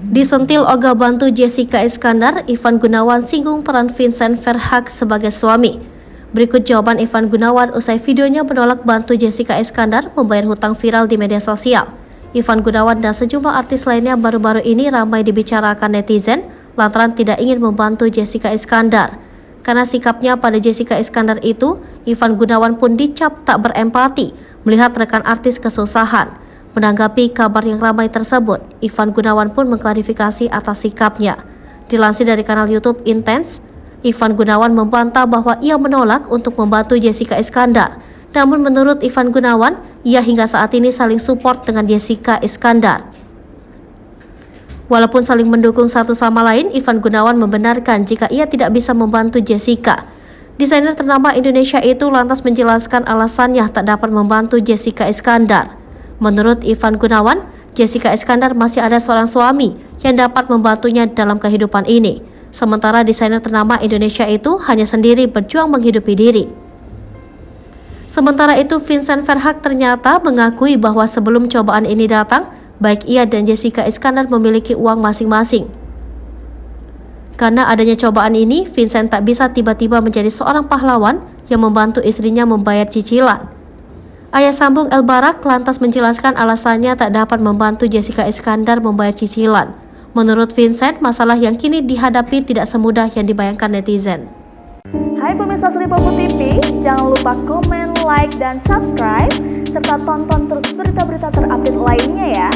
Disentil ogah bantu Jessica Iskandar, Ivan Gunawan singgung peran Vincent Verhaeghe sebagai suami. Berikut jawaban Ivan Gunawan usai videonya menolak bantu Jessica Iskandar membayar hutang viral di media sosial. Ivan Gunawan dan sejumlah artis lainnya baru-baru ini ramai dibicarakan netizen lantaran tidak ingin membantu Jessica Iskandar. Karena sikapnya pada Jessica Iskandar itu, Ivan Gunawan pun dicap tak berempati melihat rekan artis kesusahan. Menanggapi kabar yang ramai tersebut, Ivan Gunawan pun mengklarifikasi atas sikapnya. Dilansir dari kanal YouTube Intense, Ivan Gunawan membantah bahwa ia menolak untuk membantu Jessica Iskandar. Namun menurut Ivan Gunawan, ia hingga saat ini saling support dengan Jessica Iskandar. Walaupun saling mendukung satu sama lain, Ivan Gunawan membenarkan jika ia tidak bisa membantu Jessica. Desainer ternama Indonesia itu lantas menjelaskan alasannya tak dapat membantu Jessica Iskandar. Menurut Ivan Gunawan, Jessica Iskandar masih ada seorang suami yang dapat membantunya dalam kehidupan ini. Sementara desainer ternama Indonesia itu hanya sendiri berjuang menghidupi diri. Sementara itu, Vincent Verhaeghe ternyata mengakui bahwa sebelum cobaan ini datang, baik ia dan Jessica Iskandar memiliki uang masing-masing. Karena adanya cobaan ini, Vincent tak bisa tiba-tiba menjadi seorang pahlawan yang membantu istrinya membayar cicilan. Ayah sambung El Barak lantas menjelaskan alasannya tak dapat membantu Jessica Iskandar membayar cicilan. Menurut Vincent, masalah yang kini dihadapi tidak semudah yang dibayangkan netizen. Hai pemirsa Sri Popo TV, jangan lupa komen, like, dan subscribe, serta tonton terus berita-berita terupdate lainnya ya.